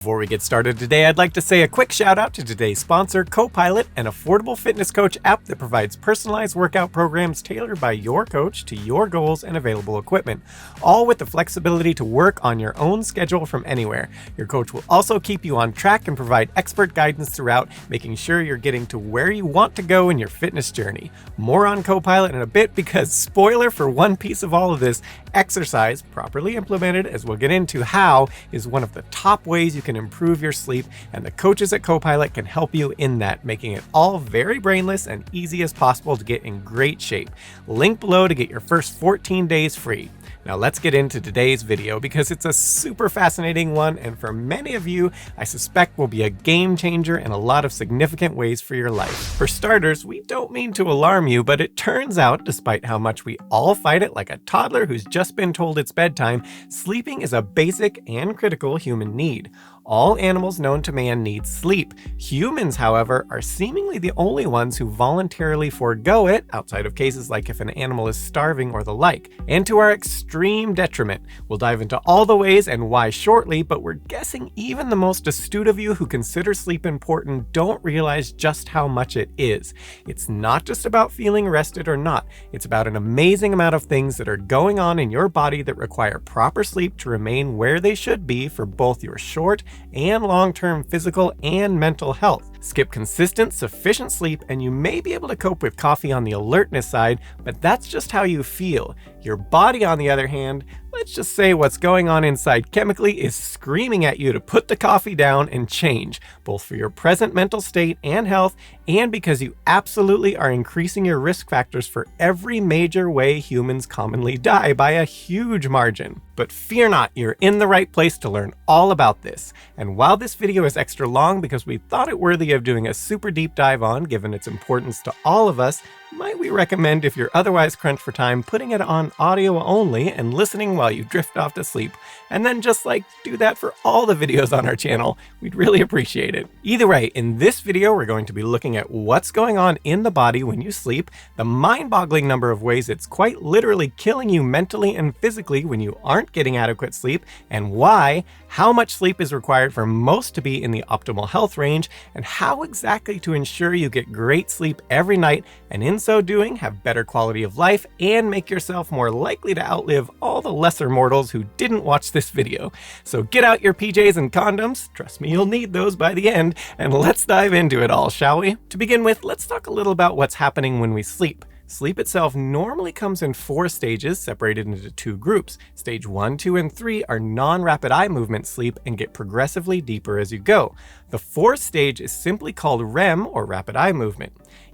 Before we get started today, I'd like to say a quick shout out to today's sponsor, Copilot, an affordable fitness coach app that provides personalized workout programs tailored by your coach to your goals and available equipment, all with the flexibility to work on your own schedule from anywhere. Your coach will also keep you on track and provide expert guidance throughout, making sure you're getting to where you want to go in your fitness journey. More on Copilot in a bit because, spoiler for one piece of all of this, exercise, properly implemented, as we'll get into how, is one of the top ways you can improve your sleep, and the coaches at Copilot can help you in that, making it all very brainless and easy as possible to get in great shape. Link below to get your first 14 days free. Now let's get into today's video because it's a super fascinating one, and for many of you, I suspect will be a game changer in a lot of significant ways for your life. For starters, we don't mean to alarm you, but it turns out, despite how much we all fight it like a toddler who's just been told it's bedtime, sleeping is a basic and critical human need. All animals known to man need sleep. Humans, however, are seemingly the only ones who voluntarily forego it, outside of cases like if an animal is starving or the like, and to our extreme detriment. We'll dive into all the ways and why shortly, but we're guessing even the most astute of you who consider sleep important don't realize just how much it is. It's not just about feeling rested or not. It's about an amazing amount of things that are going on in your body that require proper sleep to remain where they should be for both your short and long-term physical and mental health. Skip consistent, sufficient sleep, and you may be able to cope with coffee on the alertness side, but that's just how you feel. Your body, on the other hand, let's just say what's going on inside chemically is screaming at you to put the coffee down and change, both for your present mental state and health, and because you absolutely are increasing your risk factors for every major way humans commonly die by a huge margin. But fear not, you're in the right place to learn all about this. And while this video is extra long because we thought it worthy of doing a super deep dive on, given its importance to all of us, might we recommend, if you're otherwise crunched for time, putting it on audio only and listening while you drift off to sleep. And then just do that for all the videos on our channel. We'd really appreciate it. Either way, in this video, we're going to be looking at what's going on in the body when you sleep, the mind-boggling number of ways it's quite literally killing you mentally and physically when you aren't getting adequate sleep, and why, how much sleep is required for most to be in the optimal health range, and how exactly to ensure you get great sleep every night, and in so doing, have better quality of life and make yourself more likely to outlive all the lesser mortals who didn't watch this video. So get out your PJs and condoms, trust me, you'll need those by the end, and let's dive into it all, shall we? To begin with, let's talk a little about what's happening when we sleep. Sleep itself normally comes in 4 stages, separated into 2 groups. Stage 1, 2, and 3 are non-rapid eye movement sleep and get progressively deeper as you go. The 4th stage is simply called REM, or rapid eye movement.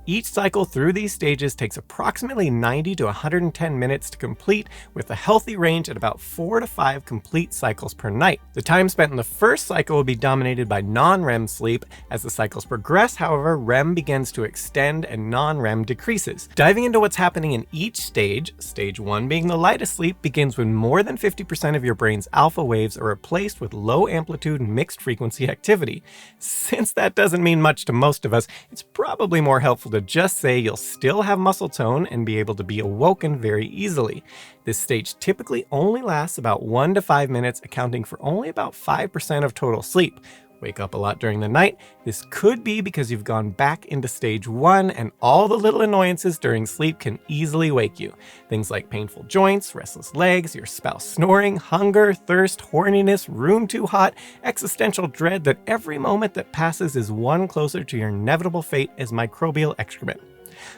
Each cycle through these stages takes approximately 90 to 110 minutes to complete, with a healthy range at about 4 to 5 complete cycles per night. The time spent in the first cycle will be dominated by non-REM sleep. As the cycles progress, however, REM begins to extend and non-REM decreases. Diving into what's happening in each stage, stage 1 being the lightest sleep, begins when more than 50% of your brain's alpha waves are replaced with low amplitude mixed frequency activity. Since that doesn't mean much to most of us, it's probably more helpful to just say you'll still have muscle tone and be able to be awoken very easily. This stage typically only lasts about 1 to 5 minutes, accounting for only about 5% of total sleep. Wake up a lot during the night. This could be because you've gone back into stage 1 and all the little annoyances during sleep can easily wake you. Things like painful joints, restless legs, your spouse snoring, hunger, thirst, horniness, room too hot, existential dread that every moment that passes is one closer to your inevitable fate as microbial excrement.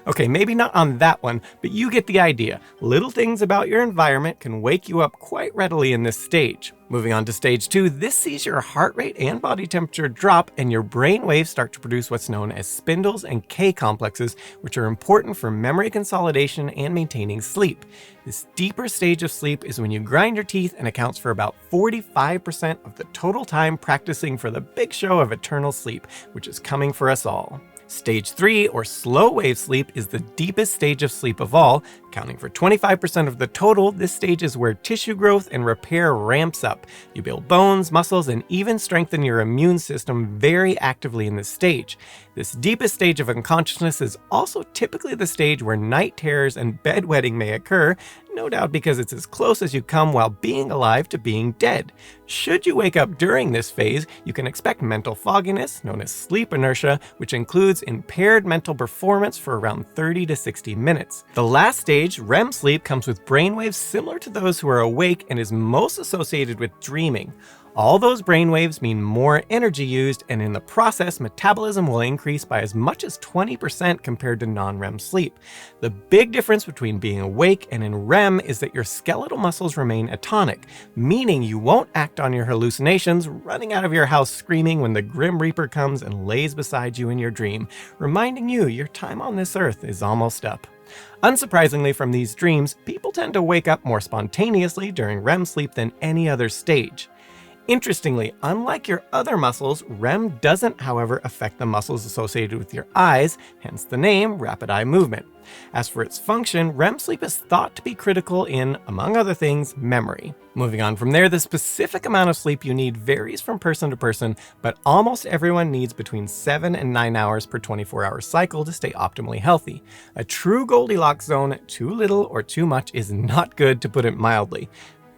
Okay, maybe not on that one, but you get the idea. Little things about your environment can wake you up quite readily in this stage. Moving on to stage 2, this sees your heart rate and body temperature drop and your brain waves start to produce what's known as spindles and K complexes, which are important for memory consolidation and maintaining sleep. This deeper stage of sleep is when you grind your teeth and accounts for about 45% of the total time practicing for the big show of eternal sleep, which is coming for us all. Stage 3, or slow wave sleep, is the deepest stage of sleep of all. Accounting for 25% of the total, this stage is where tissue growth and repair ramps up. You build bones, muscles, and even strengthen your immune system very actively in this stage. This deepest stage of unconsciousness is also typically the stage where night terrors and bedwetting may occur, no doubt because it's as close as you come while being alive to being dead. Should you wake up during this phase, you can expect mental fogginess, known as sleep inertia, which includes impaired mental performance for around 30 to 60 minutes. The last stage, REM sleep, comes with brainwaves similar to those who are awake and is most associated with dreaming. All those brainwaves mean more energy used, and in the process, metabolism will increase by as much as 20% compared to non-REM sleep. The big difference between being awake and in REM is that your skeletal muscles remain atonic, meaning you won't act on your hallucinations, running out of your house screaming when the Grim Reaper comes and lays beside you in your dream, reminding you your time on this earth is almost up. Unsurprisingly, from these dreams, people tend to wake up more spontaneously during REM sleep than any other stage. Interestingly, unlike your other muscles, REM doesn't, however, affect the muscles associated with your eyes, hence the name rapid eye movement. As for its function, REM sleep is thought to be critical in, among other things, memory. Moving on from there, the specific amount of sleep you need varies from person to person, but almost everyone needs between 7 and 9 hours per 24-hour cycle to stay optimally healthy. A true Goldilocks zone, too little or too much, is not good, to put it mildly.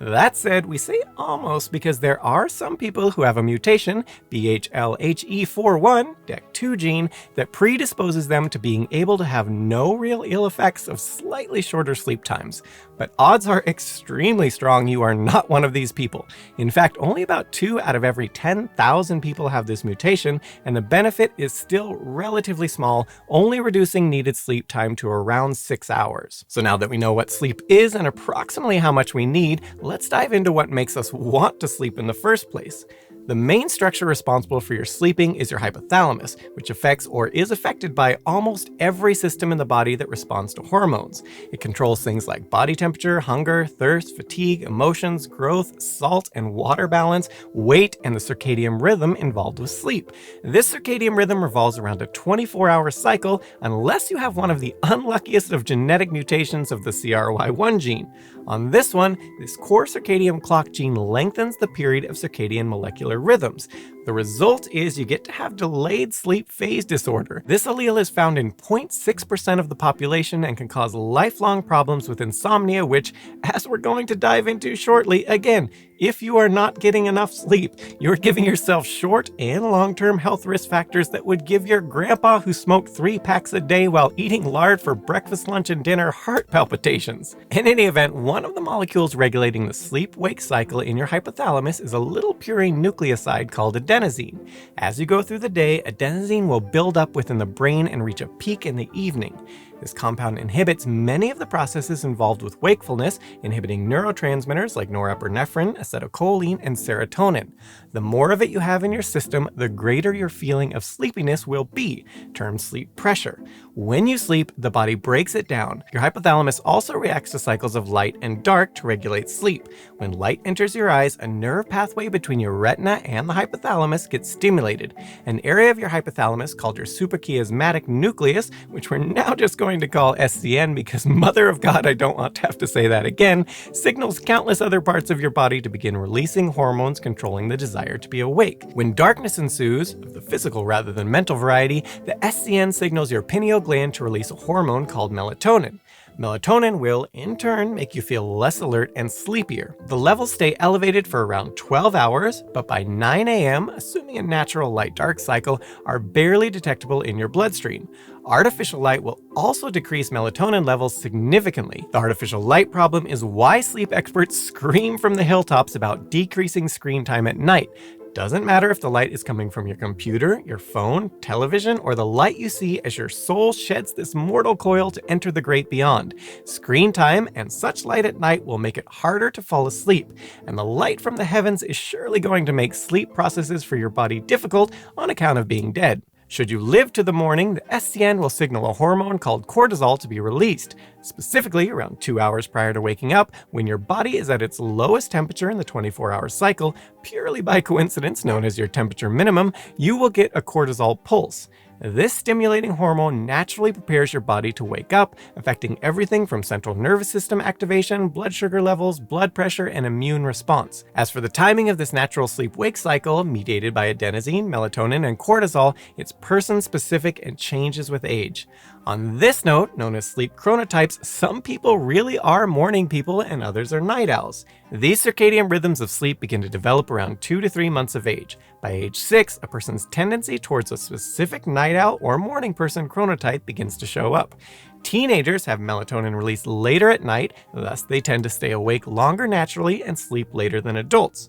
That said, we say almost because there are some people who have a mutation, BHLHE41, DEC2 gene, that predisposes them to being able to have no real ill effects of slightly shorter sleep times. But odds are extremely strong you are not one of these people. In fact, only about 2 out of every 10,000 people have this mutation, and the benefit is still relatively small, only reducing needed sleep time to around 6 hours. So now that we know what sleep is and approximately how much we need, let's dive into what makes us want to sleep in the first place. The main structure responsible for your sleeping is your hypothalamus, which affects or is affected by almost every system in the body that responds to hormones. It controls things like body temperature, hunger, thirst, fatigue, emotions, growth, salt and water balance, weight, and the circadian rhythm involved with sleep. This circadian rhythm revolves around a 24-hour cycle unless you have one of the unluckiest of genetic mutations of the CRY1 gene. On this one, this core circadian clock gene lengthens the period of circadian molecular rhythms. The result is you get to have delayed sleep phase disorder. This allele is found in 0.6% of the population and can cause lifelong problems with insomnia, which, as we're going to dive into shortly, again, if you are not getting enough sleep, you're giving yourself short and long-term health risk factors that would give your grandpa who smoked 3 packs a day while eating lard for breakfast, lunch, and dinner heart palpitations. In any event, one of the molecules regulating the sleep-wake cycle in your hypothalamus is a little purine nucleoside called adenosine. As you go through the day, adenosine will build up within the brain and reach a peak in the evening. This compound inhibits many of the processes involved with wakefulness, inhibiting neurotransmitters like norepinephrine, acetylcholine, and serotonin. The more of it you have in your system, the greater your feeling of sleepiness will be, termed sleep pressure. When you sleep, the body breaks it down. Your hypothalamus also reacts to cycles of light and dark to regulate sleep. When light enters your eyes, a nerve pathway between your retina and the hypothalamus gets stimulated. An area of your hypothalamus called your suprachiasmatic nucleus, which we're now just going to call SCN because mother of God, I don't want to have to say that again, signals countless other parts of your body to begin releasing hormones controlling the desire to be awake. When darkness ensues, of the physical rather than mental variety, the SCN signals your pineal gland to release a hormone called melatonin. Melatonin will, in turn, make you feel less alert and sleepier. The levels stay elevated for around 12 hours, but by 9 a.m., assuming a natural light-dark cycle, are barely detectable in your bloodstream. Artificial light will also decrease melatonin levels significantly. The artificial light problem is why sleep experts scream from the hilltops about decreasing screen time at night. Doesn't matter if the light is coming from your computer, your phone, television, or the light you see as your soul sheds this mortal coil to enter the great beyond. Screen time and such light at night will make it harder to fall asleep, and the light from the heavens is surely going to make sleep processes for your body difficult on account of being dead. Should you live to the morning, the SCN will signal a hormone called cortisol to be released, specifically around 2 hours prior to waking up, when your body is at its lowest temperature in the 24-hour cycle. Purely by coincidence, known as your temperature minimum, you will get a cortisol pulse. This stimulating hormone naturally prepares your body to wake up, affecting everything from central nervous system activation, blood sugar levels, blood pressure, and immune response. As for the timing of this natural sleep-wake cycle, mediated by adenosine, melatonin, and cortisol, it's person-specific and changes with age. On this note, known as sleep chronotypes, some people really are morning people and others are night owls. These circadian rhythms of sleep begin to develop around 2 to 3 months of age. By age 6, a person's tendency towards a specific night owl or morning person chronotype begins to show up. Teenagers have melatonin released later at night, thus they tend to stay awake longer naturally and sleep later than adults.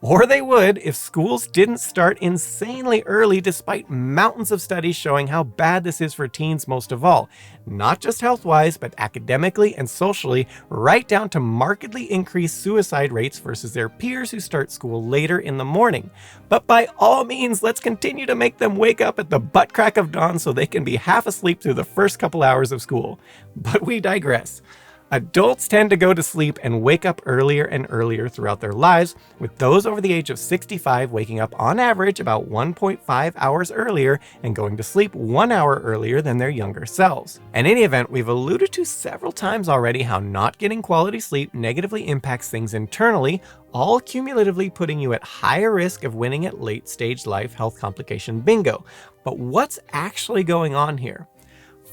Or they would if schools didn't start insanely early, despite mountains of studies showing how bad this is for teens most of all. Not just health-wise, but academically and socially, right down to markedly increased suicide rates versus their peers who start school later in the morning. But by all means, let's continue to make them wake up at the butt crack of dawn so they can be half asleep through the first couple hours of school. But we digress. Adults tend to go to sleep and wake up earlier and earlier throughout their lives, with those over the age of 65 waking up on average about 1.5 hours earlier and going to sleep 1 hour earlier than their younger selves. In any event, we've alluded to several times already how not getting quality sleep negatively impacts things internally, all cumulatively putting you at higher risk of winning at late-stage life health complication bingo. But what's actually going on here?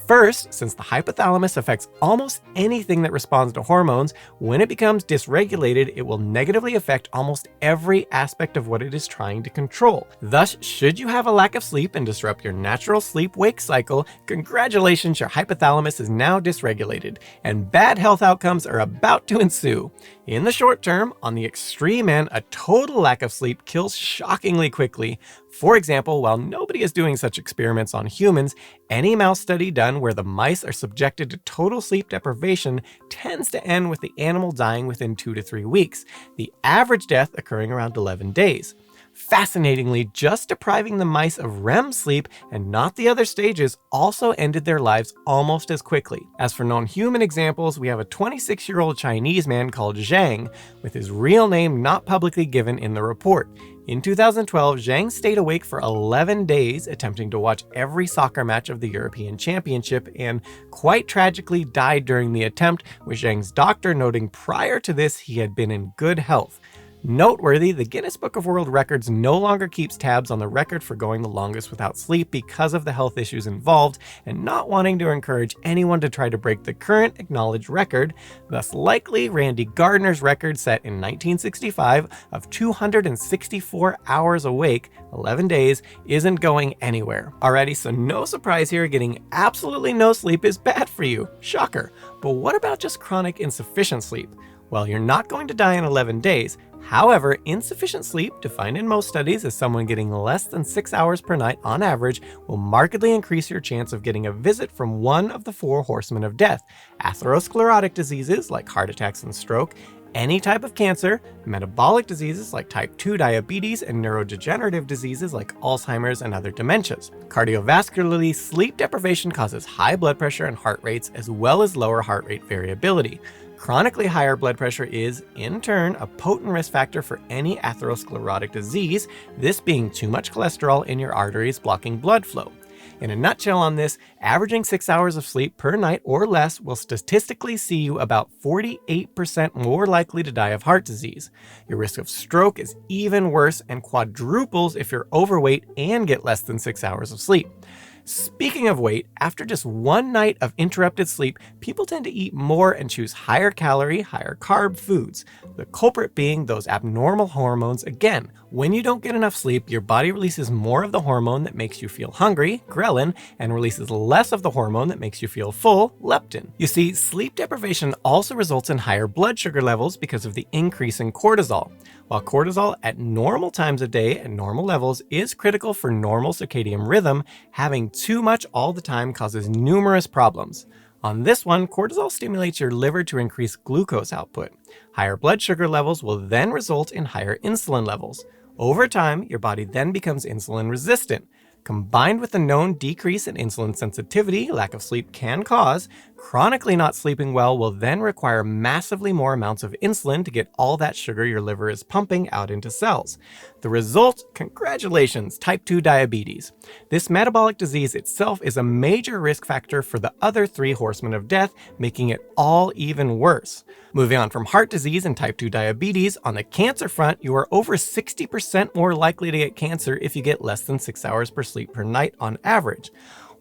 First, since the hypothalamus affects almost anything that responds to hormones, when it becomes dysregulated, it will negatively affect almost every aspect of what it is trying to control. Thus, should you have a lack of sleep and disrupt your natural sleep-wake cycle, congratulations, your hypothalamus is now dysregulated, and bad health outcomes are about to ensue. In the short term, on the extreme end, a total lack of sleep kills shockingly quickly. For example, while nobody is doing such experiments on humans, any mouse study done where the mice are subjected to total sleep deprivation tends to end with the animal dying within 2 to 3 weeks, the average death occurring around 11 days. Fascinatingly, just depriving the mice of REM sleep and not the other stages also ended their lives almost as quickly. As for non-human examples, we have a 26-year-old Chinese man called Zhang, with his real name not publicly given in the report. In 2012, Zhang stayed awake for 11 days attempting to watch every soccer match of the European Championship and quite tragically died during the attempt, with Zhang's doctor noting prior to this he had been in good health. Noteworthy, the Guinness Book of World Records no longer keeps tabs on the record for going the longest without sleep because of the health issues involved and not wanting to encourage anyone to try to break the current acknowledged record, thus likely Randy Gardner's record set in 1965 of 264 hours awake, 11 days, isn't going anywhere. Alrighty, so no surprise here, getting absolutely no sleep is bad for you. Shocker. But what about just chronic insufficient sleep? Well, you're not going to die in 11 days. However, insufficient sleep, defined in most studies as someone getting less than 6 hours per night on average, will markedly increase your chance of getting a visit from one of the 4 horsemen of death: atherosclerotic diseases like heart attacks and stroke, any type of cancer, metabolic diseases like type 2 diabetes, and neurodegenerative diseases like Alzheimer's and other dementias. Cardiovascularly, sleep deprivation causes high blood pressure and heart rates, as well as lower heart rate variability. Chronically higher blood pressure is, in turn, a potent risk factor for any atherosclerotic disease, this being too much cholesterol in your arteries blocking blood flow. In a nutshell on this, averaging 6 hours of sleep per night or less will statistically see you about 48% more likely to die of heart disease. Your risk of stroke is even worse and quadruples if you're overweight and get less than 6 hours of sleep. Speaking of weight, after just one night of interrupted sleep, people tend to eat more and choose higher calorie, higher carb foods. The culprit being those abnormal hormones again. When you don't get enough sleep, your body releases more of the hormone that makes you feel hungry, ghrelin, and releases less of the hormone that makes you feel full, leptin. You see, sleep deprivation also results in higher blood sugar levels because of the increase in cortisol. While cortisol at normal times of day and normal levels is critical for normal circadian rhythm, having too much all the time causes numerous problems. On this one, cortisol stimulates your liver to increase glucose output. Higher blood sugar levels will then result in higher insulin levels. Over time, your body then becomes insulin resistant. Combined with the known decrease in insulin sensitivity lack of sleep can cause, Chronically not sleeping well will then require massively more amounts of insulin to get all that sugar your liver is pumping out into cells. The result? Congratulations, type 2 diabetes. This metabolic disease itself is a major risk factor for the other 3 horsemen of death, making it all even worse. Moving on from heart disease and type 2 diabetes, on the cancer front, you are over 60% more likely to get cancer if you get less than 6 hours per sleep per night on average.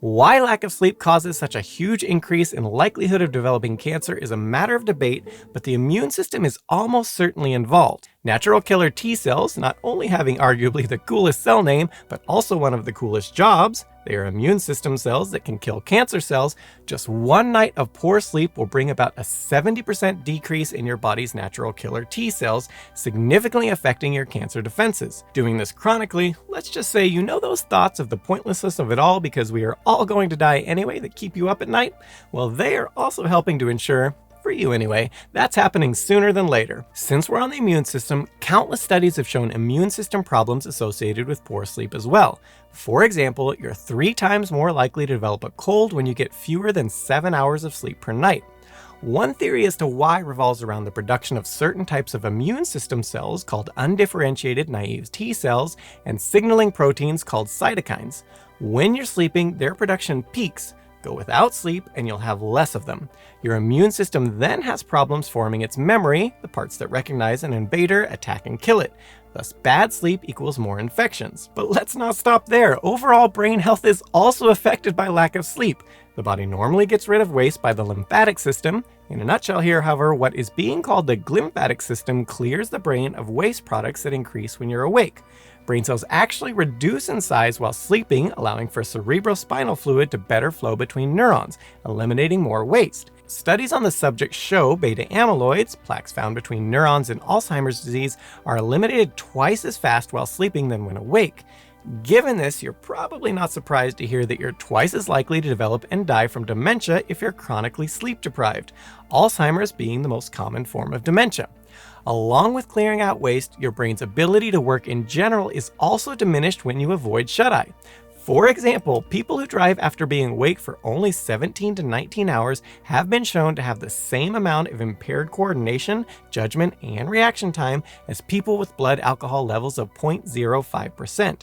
Why lack of sleep causes such a huge increase in likelihood of developing cancer is a matter of debate, but the immune system is almost certainly involved. Natural killer T cells, not only having arguably the coolest cell name, but also one of the coolest jobs, they are immune system cells that can kill cancer cells. Just one night of poor sleep will bring about a 70% decrease in your body's natural killer T cells, significantly affecting your cancer defenses. Doing this chronically, let's just say you know those thoughts of the pointlessness of it all because we are all going to die anyway that keep you up at night? Well, they are also helping to ensure, for you anyway, that's happening sooner than later. Since we're on the immune system, countless studies have shown immune system problems associated with poor sleep as well. For example, you're 3 times more likely to develop a cold when you get fewer than 7 hours of sleep per night. One theory as to why revolves around the production of certain types of immune system cells called undifferentiated naive T cells and signaling proteins called cytokines. When you're sleeping, their production peaks. Go without sleep and you'll have less of them. Your immune system then has problems forming its memory, the parts that recognize an invader, attack, and kill it. Thus, bad sleep equals more infections. But let's not stop there. Overall brain health is also affected by lack of sleep. The body normally gets rid of waste by the lymphatic system. In a nutshell here, however, what is being called the glymphatic system clears the brain of waste products that increase when you're awake. Brain cells actually reduce in size while sleeping, allowing for cerebrospinal fluid to better flow between neurons, eliminating more waste. Studies on the subject show beta amyloids, plaques found between neurons in Alzheimer's disease, are eliminated twice as fast while sleeping than when awake. Given this, you're probably not surprised to hear that you're twice as likely to develop and die from dementia if you're chronically sleep deprived, Alzheimer's being the most common form of dementia. Along with clearing out waste, your brain's ability to work in general is also diminished when you avoid shut-eye. For example, people who drive after being awake for only 17 to 19 hours have been shown to have the same amount of impaired coordination, judgment, and reaction time as people with blood alcohol levels of 0.05%.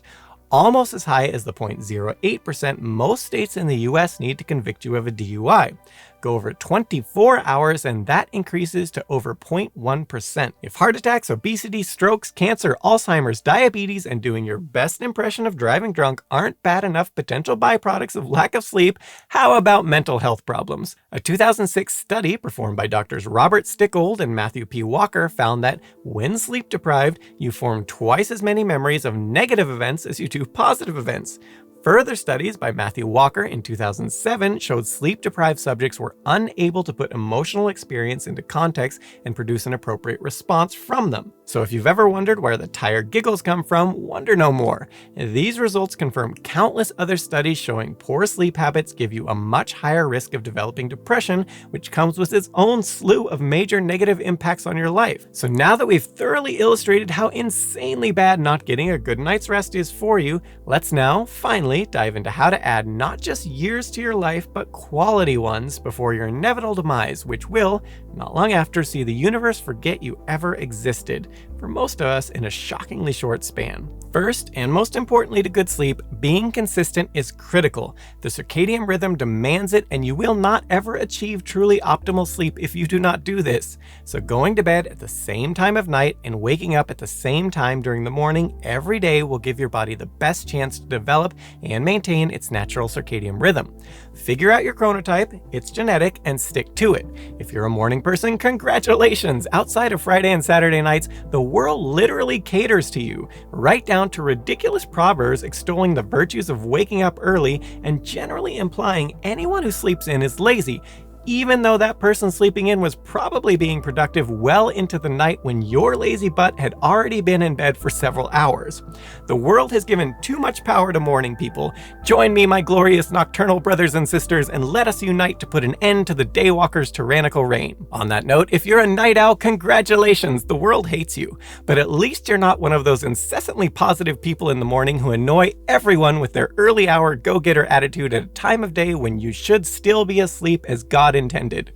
Almost as high as the 0.08% most states in the US need to convict you of a DUI. Go over 24 hours and that increases to over 0.1%. If heart attacks, obesity, strokes, cancer, Alzheimer's, diabetes, and doing your best impression of driving drunk aren't bad enough potential byproducts of lack of sleep, how about mental health problems? A 2006 study performed by doctors Robert Stickold and Matthew P. Walker found that when sleep deprived, you form twice as many memories of negative events as you do positive events. Further studies by Matthew Walker in 2007 showed sleep-deprived subjects were unable to put emotional experience into context and produce an appropriate response from them. So if you've ever wondered where the tired giggles come from, wonder no more. These results confirm countless other studies showing poor sleep habits give you a much higher risk of developing depression, which comes with its own slew of major negative impacts on your life. So now that we've thoroughly illustrated how insanely bad not getting a good night's rest is for you, let's now finally dive into how to add not just years to your life, but quality ones before your inevitable demise, which will, not long after, see the universe forget you ever existed, for most of us in a shockingly short span. First, and most importantly to good sleep, being consistent is critical. The circadian rhythm demands it, and you will not ever achieve truly optimal sleep if you do not do this. So going to bed at the same time of night and waking up at the same time during the morning every day will give your body the best chance to develop and maintain its natural circadian rhythm. Figure out your chronotype, it's genetic, and stick to it. If you're a morning person, congratulations! Outside of Friday and Saturday nights, the world literally caters to you, right down to ridiculous proverbs extolling the virtues of waking up early and generally implying anyone who sleeps in is lazy, even though that person sleeping in was probably being productive well into the night when your lazy butt had already been in bed for several hours. The world has given too much power to morning people. Join me, my glorious nocturnal brothers and sisters, and let us unite to put an end to the daywalker's tyrannical reign. On that note, if you're a night owl, congratulations, the world hates you. But at least you're not one of those incessantly positive people in the morning who annoy everyone with their early hour go-getter attitude at a time of day when you should still be asleep as God not intended.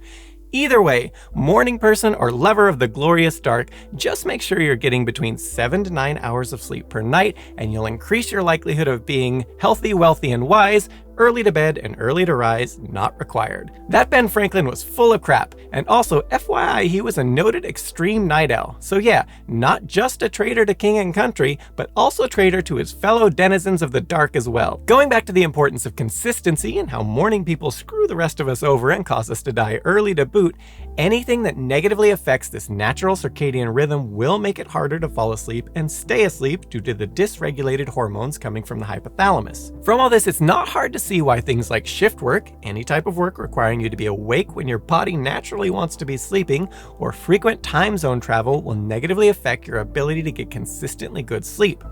Either way, morning person or lover of the glorious dark, just make sure you're getting between 7 to 9 hours of sleep per night, and you'll increase your likelihood of being healthy, wealthy, and wise. Early to bed and early to rise, not required. That Ben Franklin was full of crap, and also FYI, he was a noted extreme night owl. So yeah, not just a traitor to king and country, but also traitor to his fellow denizens of the dark as well. Going back to the importance of consistency and how morning people screw the rest of us over and cause us to die early to boot, anything that negatively affects this natural circadian rhythm will make it harder to fall asleep and stay asleep due to the dysregulated hormones coming from the hypothalamus. From all this, it's not hard to see why things like shift work, any type of work requiring you to be awake when your body naturally wants to be sleeping, or frequent time zone travel will negatively affect your ability to get consistently good sleep.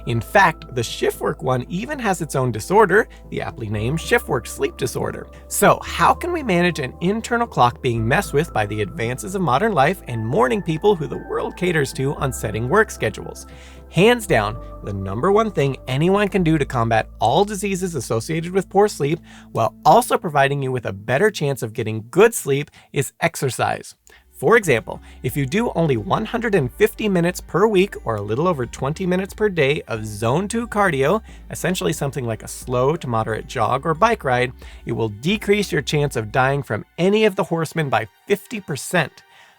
In fact, the shift work one even has its own disorder, the aptly named shift work sleep disorder. So how can we manage an internal clock being messed with by the advances of modern life and morning people who the world caters to on setting work schedules? Hands down, the number one thing anyone can do to combat all diseases associated with poor sleep, while also providing you with a better chance of getting good sleep, is exercise. For example, if you do only 150 minutes per week or a little over 20 minutes per day of zone 2 cardio, essentially something like a slow to moderate jog or bike ride, it will decrease your chance of dying from any of the horsemen by 50%.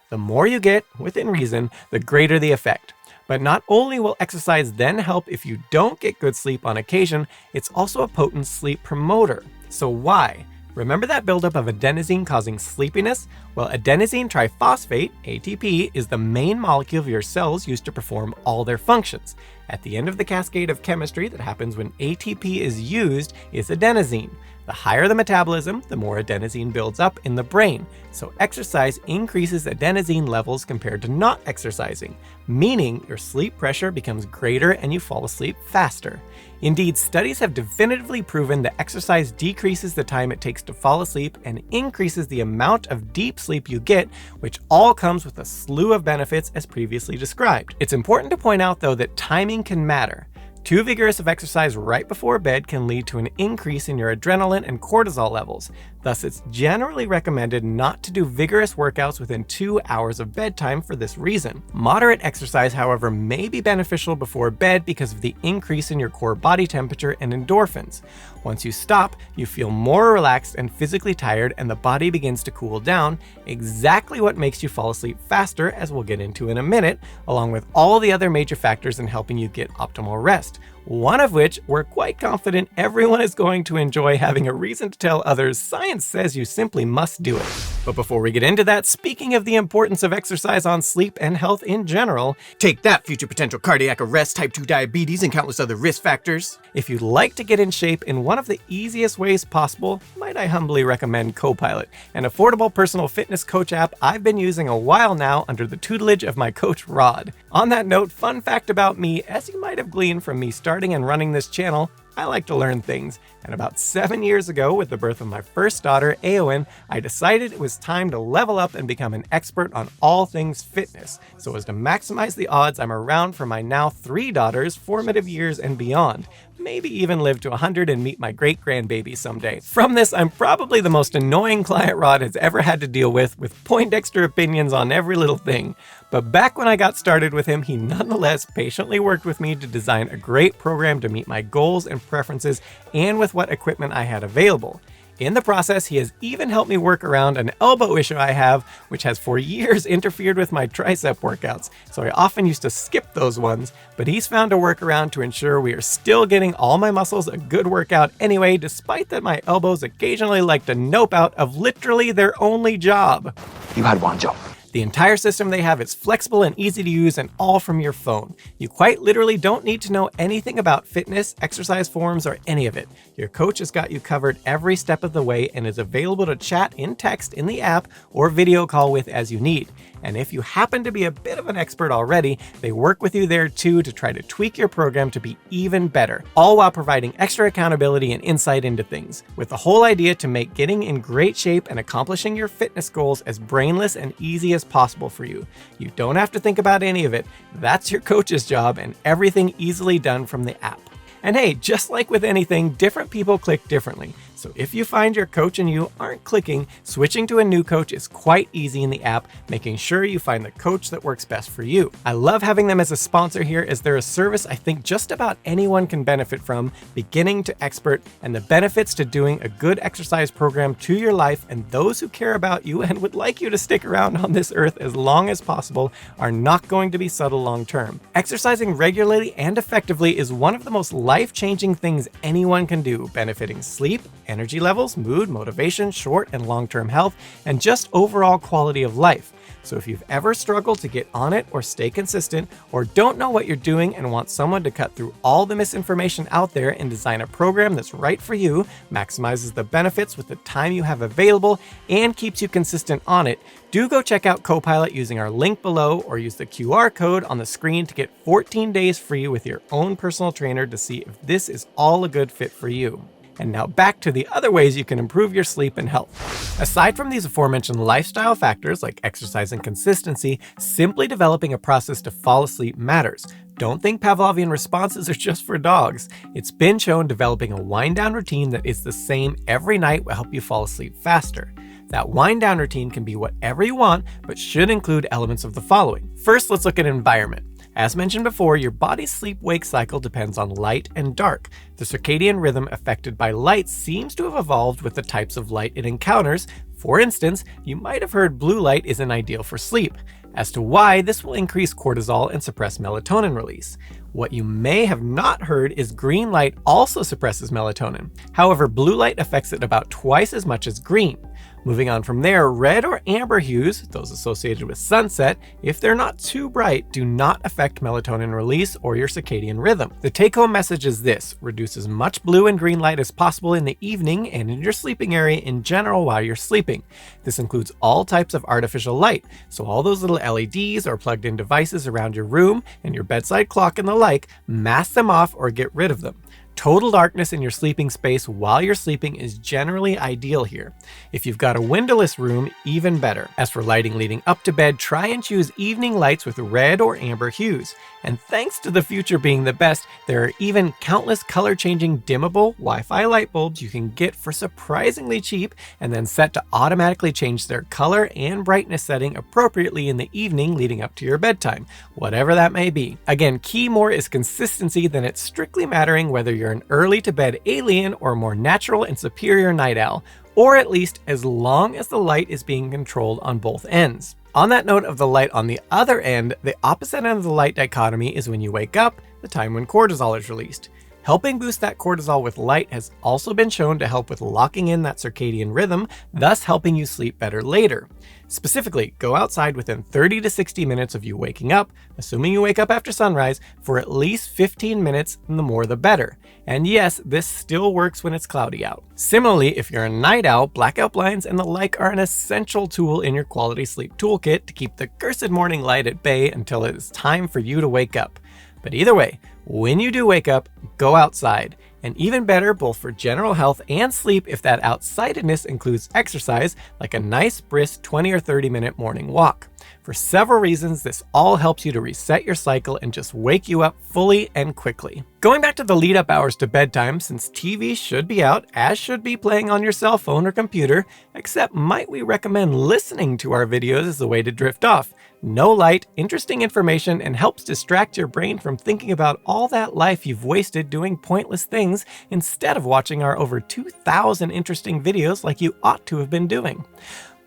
The more you get, within reason, the greater the effect. But not only will exercise then help if you don't get good sleep on occasion, it's also a potent sleep promoter. So why? Remember that buildup of adenosine causing sleepiness? Well, adenosine triphosphate, ATP, is the main molecule your cells use to perform all their functions. At the end of the cascade of chemistry that happens when ATP is used is adenosine. The higher the metabolism, the more adenosine builds up in the brain. So exercise increases adenosine levels compared to not exercising, meaning your sleep pressure becomes greater and you fall asleep faster. Indeed, studies have definitively proven that exercise decreases the time it takes to fall asleep and increases the amount of deep sleep you get, which all comes with a slew of benefits as previously described. It's important to point out though that timing can matter. Too vigorous of exercise right before bed can lead to an increase in your adrenaline and cortisol levels. Thus, it's generally recommended not to do vigorous workouts within 2 hours of bedtime for this reason. Moderate exercise, however, may be beneficial before bed because of the increase in your core body temperature and endorphins. Once you stop, you feel more relaxed and physically tired, and the body begins to cool down, exactly what makes you fall asleep faster, as we'll get into in a minute, along with all the other major factors in helping you get optimal rest. One of which we're quite confident everyone is going to enjoy having a reason to tell others science says you simply must do it. But before we get into that, speaking of the importance of exercise on sleep and health in general, take that, future potential cardiac arrest, type 2 diabetes, and countless other risk factors. If you'd like to get in shape in one of the easiest ways possible, might I humbly recommend Copilot, an affordable personal fitness coach app I've been using a while now under the tutelage of my coach Rod. On that note, fun fact about me, as you might have gleaned from me starting and running this channel, I like to learn things, and about 7 years ago, with the birth of my first daughter, Aowen, I decided it was time to level up and become an expert on all things fitness, so as to maximize the odds I'm around for my now 3 daughters' formative years and beyond. Maybe even live to 100 and meet my great-grandbaby someday. From this, I'm probably the most annoying client Rod has ever had to deal with Poindexter opinions on every little thing. But back when I got started with him, he nonetheless patiently worked with me to design a great program to meet my goals and preferences, and with what equipment I had available. In the process, he has even helped me work around an elbow issue I have, which has for years interfered with my tricep workouts, so I often used to skip those ones, but he's found a workaround to ensure we are still getting all my muscles a good workout anyway, despite that my elbows occasionally like to nope out of literally their only job. You had one job. The entire system they have is flexible and easy to use, and all from your phone. You quite literally don't need to know anything about fitness, exercise forms, or any of it. Your coach has got you covered every step of the way and is available to chat in text in the app or video call with as you need. And if you happen to be a bit of an expert already, they work with you there too to try to tweak your program to be even better, all while providing extra accountability and insight into things, with the whole idea to make getting in great shape and accomplishing your fitness goals as brainless and easy as possible for you. You don't have to think about any of it. That's your coach's job, and everything easily done from the app. And hey, just like with anything, different people click differently. So if you find your coach and you aren't clicking, switching to a new coach is quite easy in the app, making sure you find the coach that works best for you. I love having them as a sponsor here, as they're a service I think just about anyone can benefit from, beginning to expert, and the benefits to doing a good exercise program to your life and those who care about you and would like you to stick around on this earth as long as possible are not going to be subtle long term. Exercising regularly and effectively is one of the most life-changing things anyone can do, benefiting sleep, energy levels, mood, motivation, short and long-term health, and just overall quality of life. So if you've ever struggled to get on it or stay consistent, or don't know what you're doing and want someone to cut through all the misinformation out there and design a program that's right for you, maximizes the benefits with the time you have available, and keeps you consistent on it, do go check out Copilot using our link below, or use the QR code on the screen to get 14 days free with your own personal trainer to see if this is all a good fit for you. And now back to the other ways you can improve your sleep and health. Aside from these aforementioned lifestyle factors like exercise and consistency, simply developing a process to fall asleep matters. Don't think Pavlovian responses are just for dogs. It's been shown developing a wind-down routine that is the same every night will help you fall asleep faster. That wind-down routine can be whatever you want, but should include elements of the following. First, let's look at environment. As mentioned before, your body's sleep-wake cycle depends on light and dark. The circadian rhythm affected by light seems to have evolved with the types of light it encounters. For instance, you might have heard blue light isn't ideal for sleep. As to why, this will increase cortisol and suppress melatonin release. What you may have not heard is green light also suppresses melatonin. However, blue light affects it about twice as much as green. Moving on from there, red or amber hues, those associated with sunset, if they're not too bright, do not affect melatonin release or your circadian rhythm. The take-home message is this: reduce as much blue and green light as possible in the evening and in your sleeping area in general while you're sleeping. This includes all types of artificial light, so all those little LEDs or plugged-in devices around your room and your bedside clock and the like, mask them off or get rid of them. Total darkness in your sleeping space while you're sleeping is generally ideal here. If you've got a windowless room, even better. As for lighting leading up to bed, try and choose evening lights with red or amber hues. And thanks to the future being the best, there are even countless color-changing dimmable Wi-Fi light bulbs you can get for surprisingly cheap and then set to automatically change their color and brightness setting appropriately in the evening leading up to your bedtime, whatever that may be. Again, key more is consistency than it's strictly mattering whether you're an early to bed alien or a more natural and superior night owl, or at least as long as the light is being controlled on both ends. On that note of the light on the other end, the opposite end of the light dichotomy is when you wake up, the time when cortisol is released. Helping boost that cortisol with light has also been shown to help with locking in that circadian rhythm, thus helping you sleep better later. Specifically, go outside within 30 to 60 minutes of you waking up, assuming you wake up after sunrise, for at least 15 minutes, and the more the better. And yes, this still works when it's cloudy out. Similarly, if you're a night owl, blackout blinds and the like are an essential tool in your quality sleep toolkit to keep the cursed morning light at bay until it is time for you to wake up. But either way, when you do wake up, go outside. And even better, both for general health and sleep, if that outsidedness includes exercise, like a nice brisk 20 or 30-minute morning walk. For several reasons, this all helps you to reset your cycle and just wake you up fully and quickly. Going back to the lead-up hours to bedtime, since TV should be out, as should be playing on your cell phone or computer, except might we recommend listening to our videos as the way to drift off. No light, interesting information, and helps distract your brain from thinking about all that life you've wasted doing pointless things instead of watching our over 2,000 interesting videos like you ought to have been doing.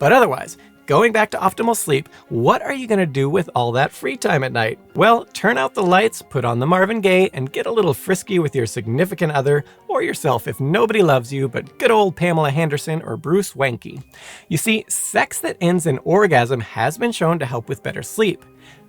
But otherwise, going back to optimal sleep, what are you going to do with all that free time at night? Well, turn out the lights, put on the Marvin Gaye, and get a little frisky with your significant other, or yourself if nobody loves you but good old Pamela Henderson or Bruce Wanke. You see, sex that ends in orgasm has been shown to help with better sleep.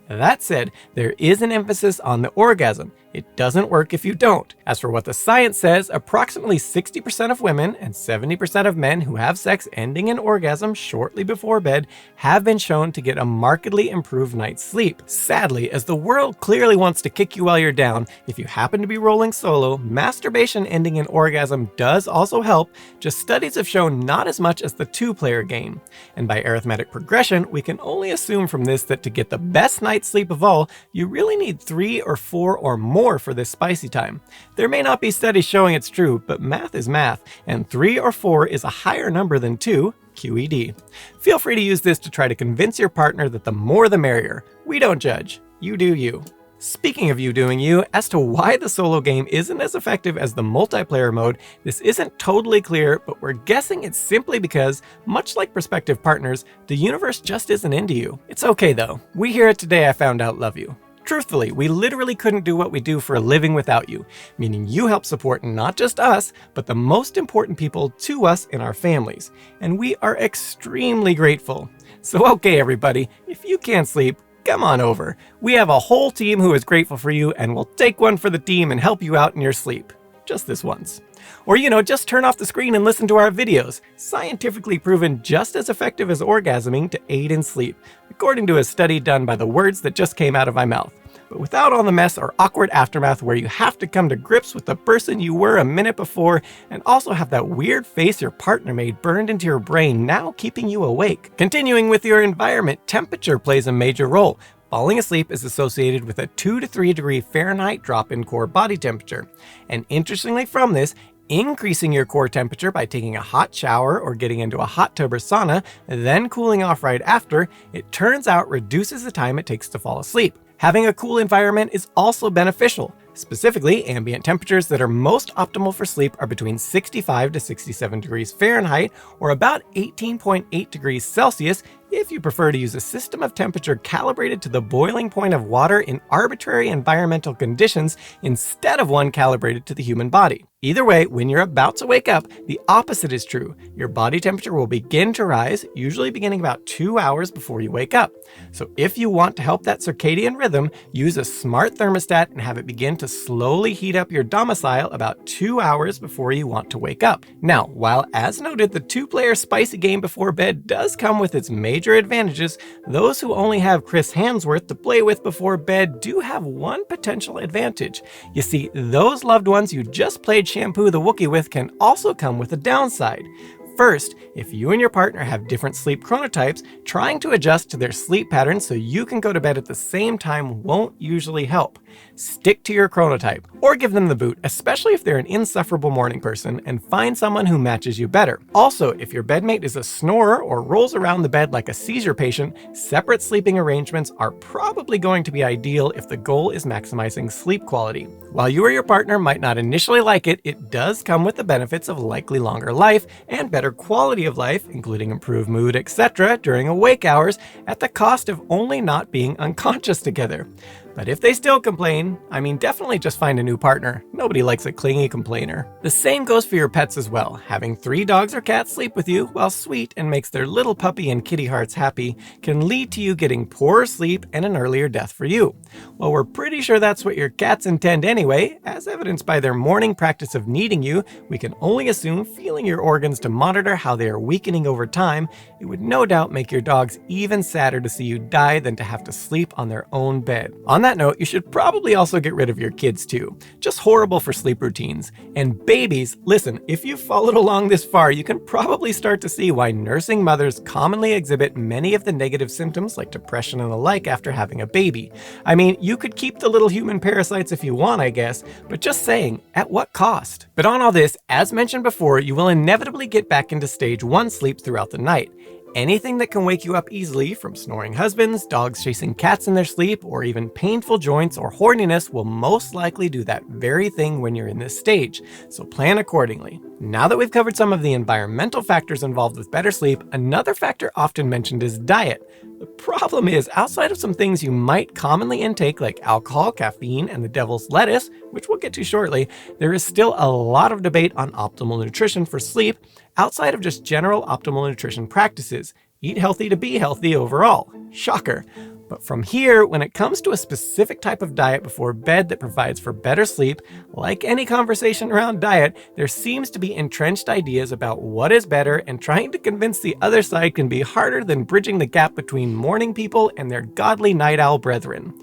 That said, there is an emphasis on the orgasm. It doesn't work if you don't. As for what the science says, approximately 60% of women and 70% of men who have sex ending in orgasm shortly before bed have been shown to get a markedly improved night's sleep. Sadly, as the world clearly wants to kick you while you're down, if you happen to be rolling solo, masturbation ending in orgasm does also help, just studies have shown not as much as the two-player game. And by arithmetic progression, we can only assume from this that to get the best night's sleep of all, you really need 3 or 4 or more more for this spicy time. There may not be studies showing it's true, but math is math, and 3 or 4 is a higher number than 2, QED. Feel free to use this to try to convince your partner that the more the merrier. We don't judge. You do you. Speaking of you doing you, as to why the solo game isn't as effective as the multiplayer mode, this isn't totally clear, but we're guessing it's simply because, much like prospective partners, the universe just isn't into you. It's okay though. We here at Today I Found Out love you. Truthfully, we literally couldn't do what we do for a living without you, meaning you help support not just us, but the most important people to us in our families. And we are extremely grateful. So okay everybody, if you can't sleep, come on over. We have a whole team who is grateful for you, and we'll take one for the team and help you out in your sleep. Just this once. Or just turn off the screen and listen to our videos. Scientifically proven just as effective as orgasming to aid in sleep, according to a study done by the words that just came out of my mouth. But without all the mess or awkward aftermath where you have to come to grips with the person you were a minute before and also have that weird face your partner made burned into your brain, now keeping you awake. Continuing with your environment, temperature plays a major role. Falling asleep is associated with a 2 to 3 degree Fahrenheit drop in core body temperature. And interestingly from this, increasing your core temperature by taking a hot shower or getting into a hot tub or sauna, then cooling off right after, it turns out reduces the time it takes to fall asleep. Having a cool environment is also beneficial. Specifically, ambient temperatures that are most optimal for sleep are between 65 to 67 degrees Fahrenheit or about 18.8 degrees Celsius if you prefer to use a system of temperature calibrated to the boiling point of water in arbitrary environmental conditions instead of one calibrated to the human body. Either way, when you're about to wake up, the opposite is true. Your body temperature will begin to rise, usually beginning about 2 hours before you wake up. So if you want to help that circadian rhythm, use a smart thermostat and have it begin to slowly heat up your domicile about 2 hours before you want to wake up. Now, while as noted, the 2-player spicy game before bed does come with its major advantages, those who only have Chris Hansworth to play with before bed do have one potential advantage. You see, those loved ones you just played Shampoo the Wookiee with can also come with a downside. First, if you and your partner have different sleep chronotypes, trying to adjust to their sleep patterns so you can go to bed at the same time won't usually help. Stick to your chronotype, or give them the boot, especially if they're an insufferable morning person, and find someone who matches you better. Also, if your bedmate is a snorer or rolls around the bed like a seizure patient, separate sleeping arrangements are probably going to be ideal if the goal is maximizing sleep quality. While you or your partner might not initially like it, it does come with the benefits of likely longer life and better quality of life, including improved mood, etc. during awake hours, at the cost of only not being unconscious together. But if they still complain, definitely just find a new partner. Nobody likes a clingy complainer. The same goes for your pets as well. Having 3 dogs or cats sleep with you, while sweet and makes their little puppy and kitty hearts happy, can lead to you getting poorer sleep and an earlier death for you. Well, we're pretty sure that's what your cats intend anyway. As evidenced by their morning practice of needing you, we can only assume feeling your organs to monitor how they are weakening over time, it would no doubt make your dogs even sadder to see you die than to have to sleep on their own bed. On that note, you should probably also get rid of your kids too. Just horrible for sleep routines. And babies, listen, if you've followed along this far, you can probably start to see why nursing mothers commonly exhibit many of the negative symptoms like depression and the like after having a baby. You could keep the little human parasites if you want, I guess, but just saying, at what cost? But on all this, as mentioned before, you will inevitably get back into stage 1 sleep throughout the night. Anything that can wake you up easily, from snoring husbands, dogs chasing cats in their sleep, or even painful joints or horniness, will most likely do that very thing when you're in this stage, so plan accordingly. Now that we've covered some of the environmental factors involved with better sleep, another factor often mentioned is diet. The problem is, outside of some things you might commonly intake like alcohol, caffeine, and the devil's lettuce, which we'll get to shortly, there is still a lot of debate on optimal nutrition for sleep outside of just general optimal nutrition practices. Eat healthy to be healthy overall. Shocker. But from here, when it comes to a specific type of diet before bed that provides for better sleep, like any conversation around diet, there seems to be entrenched ideas about what is better, and trying to convince the other side can be harder than bridging the gap between morning people and their godly night owl brethren.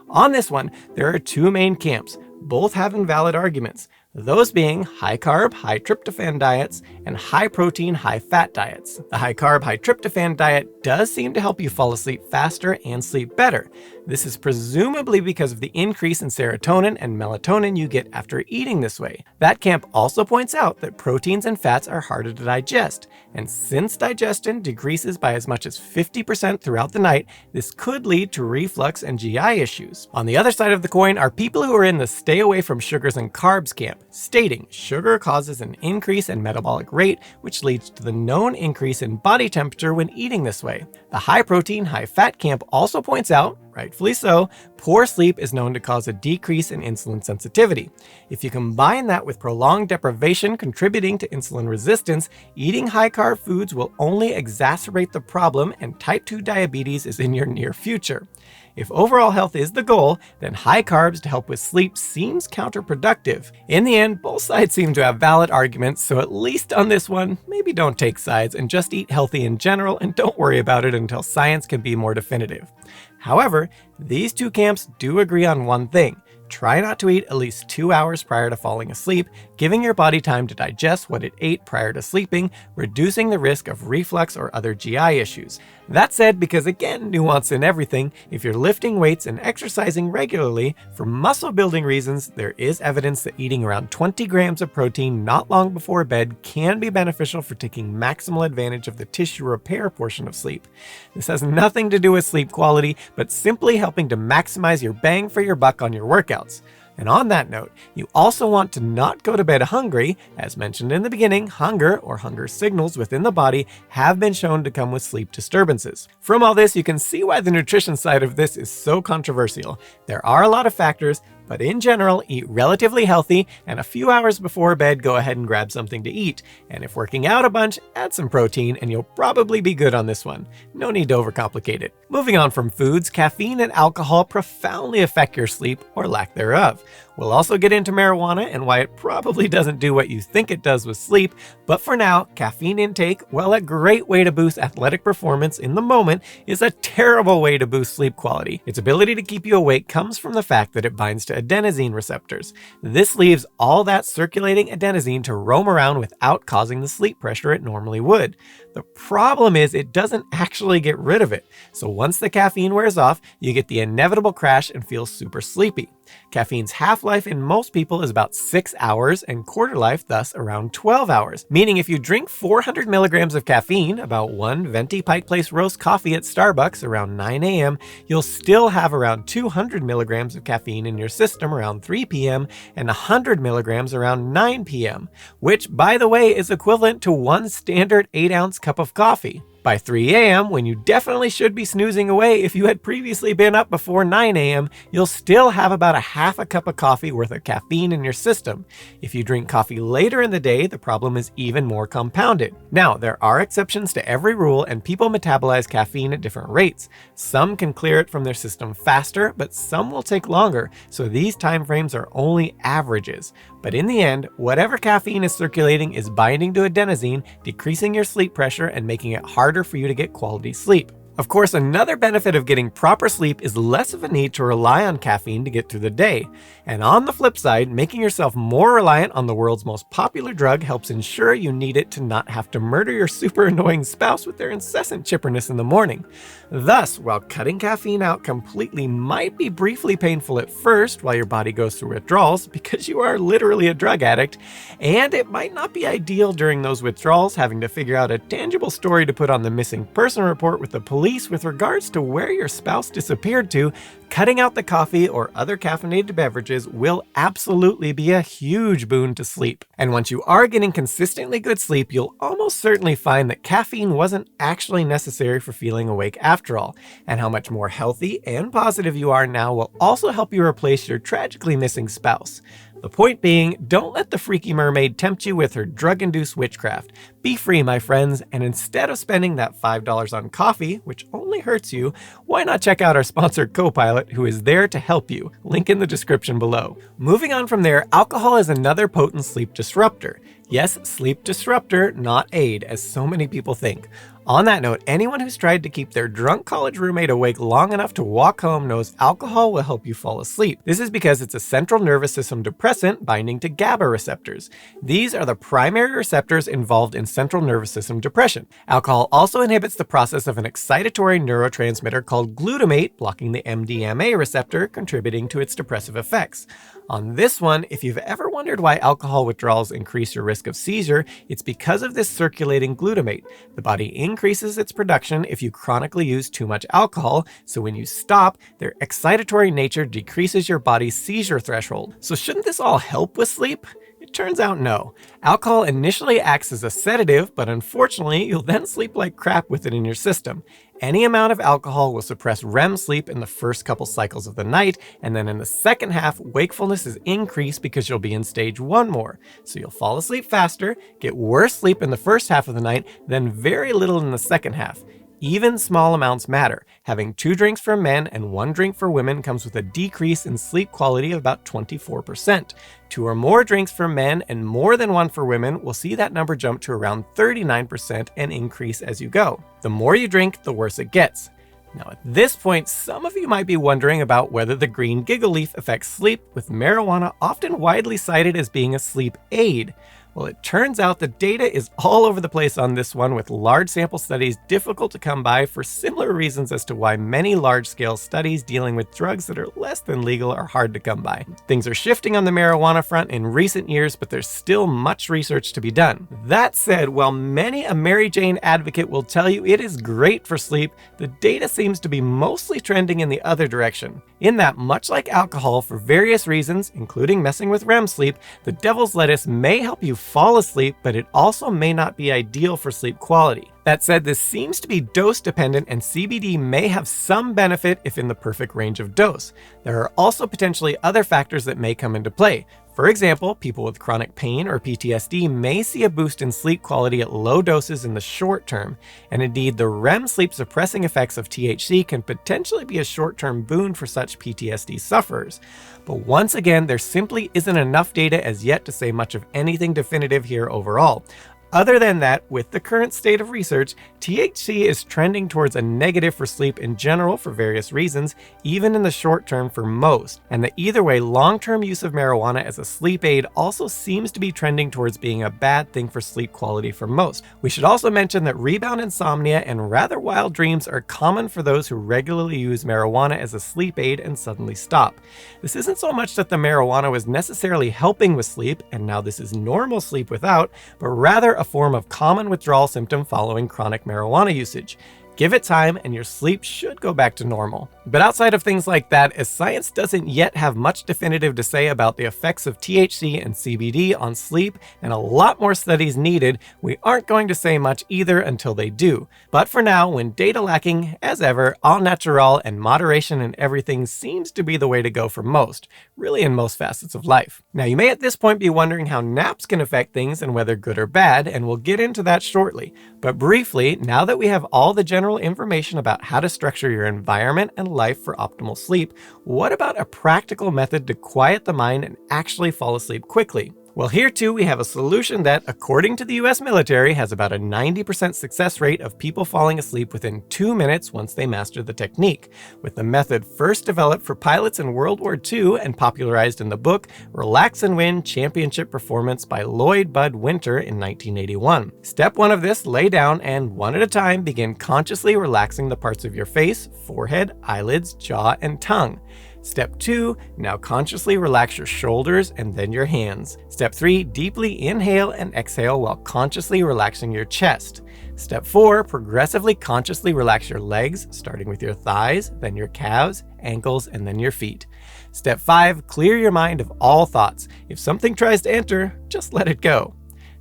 On this one, there are 2 main camps. Both have invalid arguments. Those being high-carb, high-tryptophan diets and high-protein, high-fat diets. The high-carb, high-tryptophan diet does seem to help you fall asleep faster and sleep better. This is presumably because of the increase in serotonin and melatonin you get after eating this way. That camp also points out that proteins and fats are harder to digest, and since digestion decreases by as much as 50% throughout the night, this could lead to reflux and GI issues. On the other side of the coin are people who are in the stay away from sugars and carbs camp, stating sugar causes an increase in metabolic rate, which leads to the known increase in body temperature when eating this way. The high protein, high fat camp also points out, rightfully so, poor sleep is known to cause a decrease in insulin sensitivity. If you combine that with prolonged deprivation contributing to insulin resistance, eating high-carb foods will only exacerbate the problem, and type 2 diabetes is in your near future. If overall health is the goal, then high carbs to help with sleep seems counterproductive. In the end, both sides seem to have valid arguments, so at least on this one, maybe don't take sides and just eat healthy in general and don't worry about it until science can be more definitive. However, these two camps do agree on one thing. Try not to eat at least 2 hours prior to falling asleep, giving your body time to digest what it ate prior to sleeping, reducing the risk of reflux or other GI issues. That said, because again, nuance in everything, if you're lifting weights and exercising regularly, for muscle building reasons, there is evidence that eating around 20 grams of protein not long before bed can be beneficial for taking maximal advantage of the tissue repair portion of sleep. This has nothing to do with sleep quality, but simply helping to maximize your bang for your buck on your workouts. And on that note, you also want to not go to bed hungry. As mentioned in the beginning, hunger or hunger signals within the body have been shown to come with sleep disturbances. From all this, you can see why the nutrition side of this is so controversial. There are a lot of factors, but in general, eat relatively healthy, and a few hours before bed, go ahead and grab something to eat. And if working out a bunch, add some protein, and you'll probably be good on this one. No need to overcomplicate it. Moving on from foods, caffeine and alcohol profoundly affect your sleep or lack thereof. We'll also get into marijuana and why it probably doesn't do what you think it does with sleep, but for now, caffeine intake, while a great way to boost athletic performance in the moment, is a terrible way to boost sleep quality. Its ability to keep you awake comes from the fact that it binds to adenosine receptors. This leaves all that circulating adenosine to roam around without causing the sleep pressure it normally would. The problem is it doesn't actually get rid of it, so once the caffeine wears off, you get the inevitable crash and feel super sleepy. Caffeine's half-life in most people is about 6 hours and quarter life thus around 12 hours, meaning if you drink 400 milligrams of caffeine, about one venti Pike Place roast coffee at Starbucks around 9 a.m., you'll still have around 200 milligrams of caffeine in your system around 3 p.m. and 100 milligrams around 9 p.m., which, by the way, is equivalent to one standard 8-ounce cup of coffee. By 3 a.m., when you definitely should be snoozing away if you had previously been up before 9 a.m., you'll still have about a half a cup of coffee worth of caffeine in your system. If you drink coffee later in the day, the problem is even more compounded. Now, there are exceptions to every rule, and people metabolize caffeine at different rates. Some can clear it from their system faster, but some will take longer, so these time frames are only averages. But in the end, whatever caffeine is circulating is binding to adenosine, decreasing your sleep pressure and making it harder for you to get quality sleep. Of course, another benefit of getting proper sleep is less of a need to rely on caffeine to get through the day. And on the flip side, making yourself more reliant on the world's most popular drug helps ensure you need it to not have to murder your super annoying spouse with their incessant chipperness in the morning. Thus, while cutting caffeine out completely might be briefly painful at first while your body goes through withdrawals, because you are literally a drug addict, and it might not be ideal during those withdrawals having to figure out a tangible story to put on the missing person report with the police with regards to where your spouse disappeared to, cutting out the coffee or other caffeinated beverages will absolutely be a huge boon to sleep. And once you are getting consistently good sleep, you'll almost certainly find that caffeine wasn't actually necessary for feeling awake after all, and how much more healthy and positive you are now will also help you replace your tragically missing spouse. The point being, don't let the freaky mermaid tempt you with her drug-induced witchcraft. Be free, my friends, and instead of spending that $5 on coffee, which only hurts you, why not check out our sponsor Copilot, who is there to help you. Link in the description below. Moving on from there, alcohol is another potent sleep disruptor. Yes, sleep disruptor, not aid, as so many people think. On that note, anyone who's tried to keep their drunk college roommate awake long enough to walk home knows alcohol will help you fall asleep. This is because it's a central nervous system depressant binding to GABA receptors. These are the primary receptors involved in central nervous system depression. Alcohol also inhibits the process of an excitatory neurotransmitter called glutamate, blocking the MDMA receptor, contributing to its depressive effects. On this one, if you've ever wondered why alcohol withdrawals increase your risk of seizure, it's because of this circulating glutamate. The body increases its production if you chronically use too much alcohol, so when you stop, their excitatory nature decreases your body's seizure threshold. So shouldn't this all help with sleep? It turns out no. Alcohol initially acts as a sedative, but unfortunately, you'll then sleep like crap with it in your system. Any amount of alcohol will suppress REM sleep in the first couple cycles of the night, and then in the second half, wakefulness is increased because you'll be in stage 1 more. So you'll fall asleep faster, get worse sleep in the first half of the night, then very little in the second half. Even small amounts matter. Having 2 drinks for men and 1 drink for women comes with a decrease in sleep quality of about 24%. 2 or more drinks for men and more than 1 for women will see that number jump to around 39% and increase as you go. The more you drink, the worse it gets. Now at this point, some of you might be wondering about whether the green giggle leaf affects sleep, with marijuana often widely cited as being a sleep aid. Well, it turns out the data is all over the place on this one, with large sample studies difficult to come by for similar reasons as to why many large-scale studies dealing with drugs that are less than legal are hard to come by. Things are shifting on the marijuana front in recent years, but there's still much research to be done. That said, while many a Mary Jane advocate will tell you it is great for sleep, the data seems to be mostly trending in the other direction. In that, much like alcohol, for various reasons, including messing with REM sleep, the devil's lettuce may help you fall asleep, but it also may not be ideal for sleep quality. That said, this seems to be dose dependent, and CBD may have some benefit if in the perfect range of dose. There are also potentially other factors that may come into play. For example, people with chronic pain or PTSD may see a boost in sleep quality at low doses in the short term, and indeed the REM sleep suppressing effects of THC can potentially be a short-term boon for such PTSD sufferers. But once again, there simply isn't enough data as yet to say much of anything definitive here overall. Other than that, with the current state of research, THC is trending towards a negative for sleep in general for various reasons, even in the short term for most, and that either way, long-term use of marijuana as a sleep aid also seems to be trending towards being a bad thing for sleep quality for most. We should also mention that rebound insomnia and rather wild dreams are common for those who regularly use marijuana as a sleep aid and suddenly stop. This isn't so much that the marijuana was necessarily helping with sleep, and now this is normal sleep without, but rather a form of common withdrawal symptom following chronic marijuana usage. Give it time and your sleep should go back to normal. But outside of things like that, as science doesn't yet have much definitive to say about the effects of THC and CBD on sleep, and a lot more studies needed, we aren't going to say much either until they do. But for now, when data lacking, as ever, au natural and moderation in everything seems to be the way to go for most, really in most facets of life. Now you may at this point be wondering how naps can affect things and whether good or bad, and we'll get into that shortly. But briefly, now that we have all the general information about how to structure your environment and life for optimal sleep, what about a practical method to quiet the mind and actually fall asleep quickly? Well, here too we have a solution that, according to the US military, has about a 90% success rate of people falling asleep within 2 minutes once they master the technique, with the method first developed for pilots in World War II and popularized in the book Relax and Win Championship Performance by Lloyd Bud Winter in 1981. Step 1 of this, lay down and one at a time begin consciously relaxing the parts of your face, forehead, eyelids, jaw, and tongue. Step 2, now consciously relax your shoulders and then your hands. Step 3, deeply inhale and exhale while consciously relaxing your chest. Step 4, progressively consciously relax your legs, starting with your thighs, then your calves, ankles, and then your feet. Step 5, clear your mind of all thoughts. If something tries to enter, just let it go.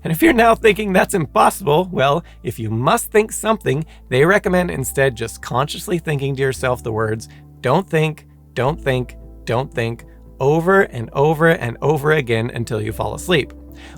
And if you're now thinking that's impossible, well, if you must think something, they recommend instead just consciously thinking to yourself the words, don't think, don't think, don't think, over and over and over again until you fall asleep.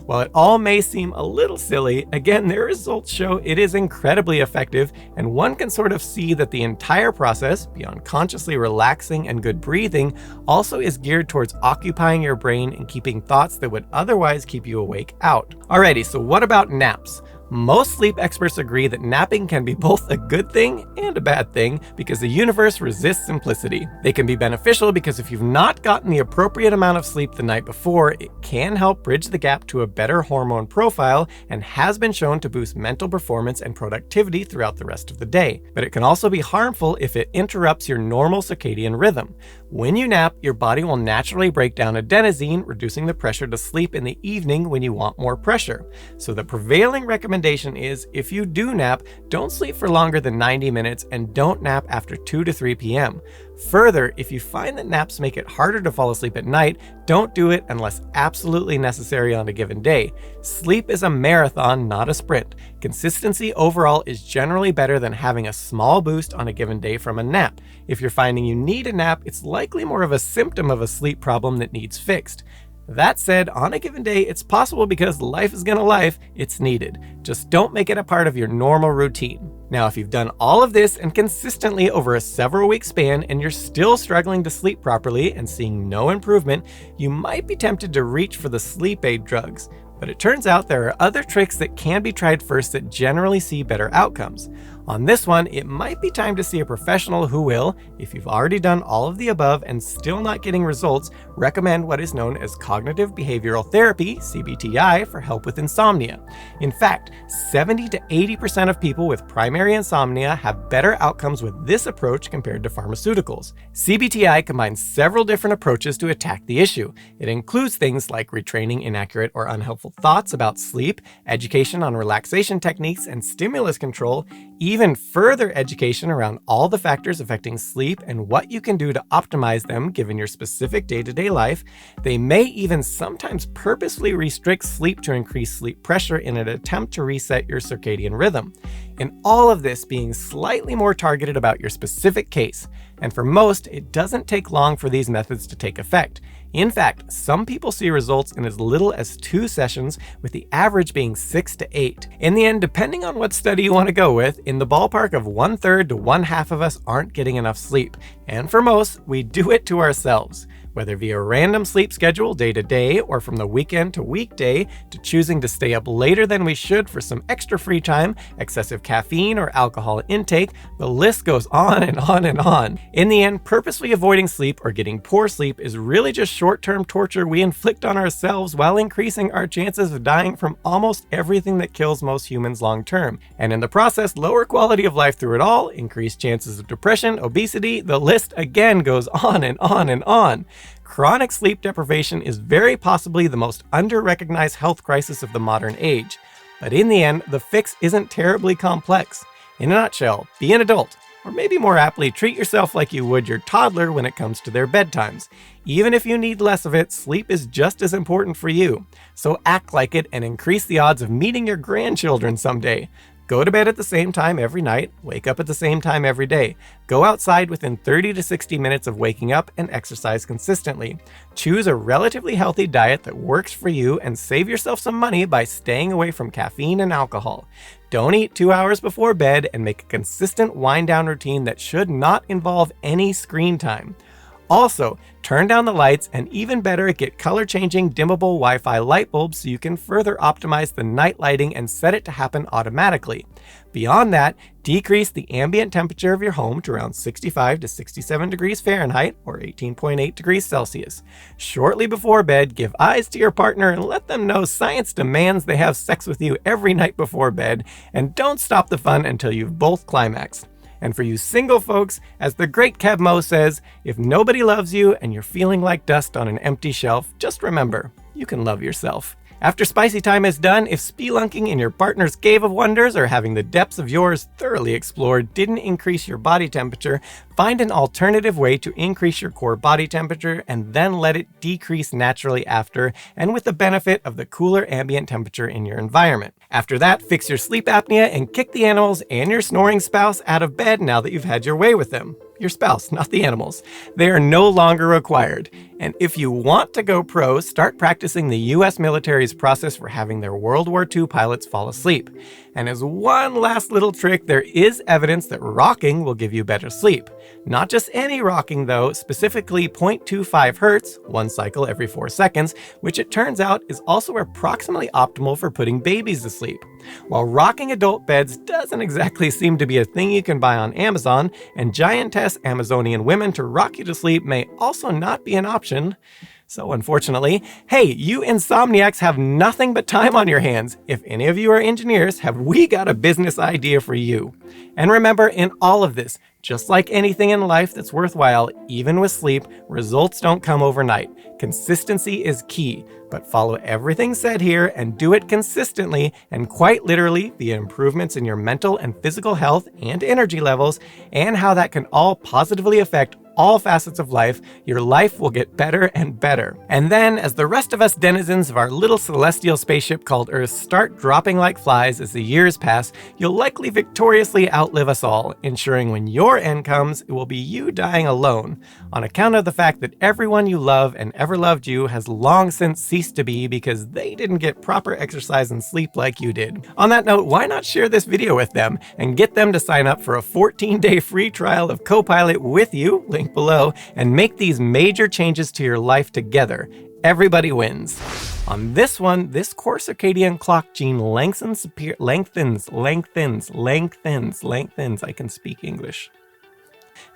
While it all may seem a little silly, again, their results show it is incredibly effective, and one can sort of see that the entire process, beyond consciously relaxing and good breathing, also is geared towards occupying your brain and keeping thoughts that would otherwise keep you awake out. Alrighty, so what about naps? Most sleep experts agree that napping can be both a good thing and a bad thing because the universe resists simplicity. They can be beneficial because if you've not gotten the appropriate amount of sleep the night before, it can help bridge the gap to a better hormone profile and has been shown to boost mental performance and productivity throughout the rest of the day. But it can also be harmful if it interrupts your normal circadian rhythm. When you nap, your body will naturally break down adenosine, reducing the pressure to sleep in the evening when you want more pressure. So the prevailing recommendation is if you do nap, don't sleep for longer than 90 minutes and don't nap after 2 to 3 p.m. Further, if you find that naps make it harder to fall asleep at night, don't do it unless absolutely necessary on a given day. Sleep is a marathon, not a sprint. Consistency overall is generally better than having a small boost on a given day from a nap. If you're finding you need a nap, it's likely more of a symptom of a sleep problem that needs fixed. That said, on a given day, it's possible because life is gonna life, it's needed. Just don't make it a part of your normal routine. Now, if you've done all of this and consistently over a several week span and you're still struggling to sleep properly and seeing no improvement, you might be tempted to reach for the sleep aid drugs. But it turns out there are other tricks that can be tried first that generally see better outcomes. On this one, it might be time to see a professional who will, if you've already done all of the above and still not getting results, recommend what is known as cognitive behavioral therapy, CBTI, for help with insomnia. In fact, 70 to 80% of people with primary insomnia have better outcomes with this approach compared to pharmaceuticals. CBTI combines several different approaches to attack the issue. It includes things like retraining inaccurate or unhelpful thoughts about sleep, education on relaxation techniques and stimulus control, even further education around all the factors affecting sleep and what you can do to optimize them given your specific day-to-day life. They may even sometimes purposely restrict sleep to increase sleep pressure in an attempt to reset your circadian rhythm. And all of this being slightly more targeted about your specific case. And for most, it doesn't take long for these methods to take effect. In fact, some people see results in as little as 2 sessions, with the average being 6 to 8. In the end, depending on what study you want to go with, in the ballpark of 1/3 to 1/2 of us aren't getting enough sleep. And for most, we do it to ourselves. Whether via random sleep schedule day to day or from the weekend to weekday to choosing to stay up later than we should for some extra free time, excessive caffeine or alcohol intake, the list goes on and on and on. In the end, purposely avoiding sleep or getting poor sleep is really just short-term torture we inflict on ourselves while increasing our chances of dying from almost everything that kills most humans long-term. And in the process, lower quality of life through it all, increased chances of depression, obesity, the list again goes on and on and on. Chronic sleep deprivation is very possibly the most under-recognized health crisis of the modern age. But in the end, the fix isn't terribly complex. In a nutshell, be an adult, or maybe more aptly, treat yourself like you would your toddler when it comes to their bedtimes. Even if you need less of it, sleep is just as important for you. So act like it and increase the odds of meeting your grandchildren someday. Go to bed at the same time every night, wake up at the same time every day. Go outside within 30 to 60 minutes of waking up and exercise consistently. Choose a relatively healthy diet that works for you and save yourself some money by staying away from caffeine and alcohol. Don't eat 2 hours before bed and make a consistent wind-down routine that should not involve any screen time. Also, turn down the lights and even better, get color-changing dimmable Wi-Fi light bulbs so you can further optimize the night lighting and set it to happen automatically. Beyond that, decrease the ambient temperature of your home to around 65 to 67 degrees Fahrenheit or 18.8 degrees Celsius. Shortly before bed, give eyes to your partner and let them know science demands they have sex with you every night before bed, and don't stop the fun until you've both climaxed. And for you single folks, as the great Kev Mo says, if nobody loves you and you're feeling like dust on an empty shelf, just remember, you can love yourself. After spicy time is done, if spelunking in your partner's cave of wonders or having the depths of yours thoroughly explored didn't increase your body temperature, find an alternative way to increase your core body temperature and then let it decrease naturally after, and with the benefit of the cooler ambient temperature in your environment. After that, fix your sleep apnea and kick the animals and your snoring spouse out of bed now that you've had your way with them. Your spouse, not the animals. They are no longer required. And if you want to go pro, start practicing the US military's process for having their World War II pilots fall asleep. And as one last little trick, there is evidence that rocking will give you better sleep. Not just any rocking though, specifically 0.25 hertz, one cycle every 4 seconds, which it turns out is also approximately optimal for putting babies to sleep. While rocking adult beds doesn't exactly seem to be a thing you can buy on Amazon, and giantess Amazonian women to rock you to sleep may also not be an option. So unfortunately, hey, you insomniacs have nothing but time on your hands. If any of you are engineers, have we got a business idea for you? And remember, in all of this, just like anything in life that's worthwhile, even with sleep, results don't come overnight. Consistency is key, but follow everything said here and do it consistently, and quite literally, the improvements in your mental and physical health and energy levels, and how that can all positively affect all facets of life, your life will get better and better. And then, as the rest of us denizens of our little celestial spaceship called Earth start dropping like flies as the years pass, you'll likely victoriously outlive us all, ensuring when your end comes, it will be you dying alone, on account of the fact that everyone you love and ever loved you has long since ceased to be because they didn't get proper exercise and sleep like you did. On that note, why not share this video with them and get them to sign up for a 14-day free trial of Copilot with you, link below, and make these major changes to your life together. Everybody wins. On this one, this core circadian clock gene lengthens. I can speak English.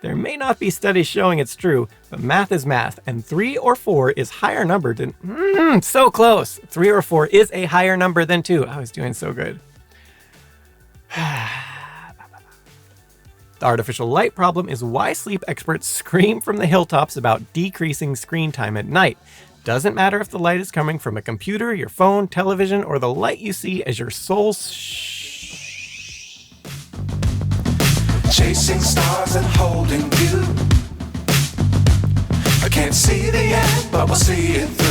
There may not be studies showing it's true, but math is math, and 3 or 4 is higher number than, so close. 3 or 4 is a higher number than 2. I was doing so good. The artificial light problem is why sleep experts scream from the hilltops about decreasing screen time at night. Doesn't matter if the light is coming from a computer, your phone, television, or the light you see as your soul's chasing stars and holding you. I can't see the end, but we'll see it through.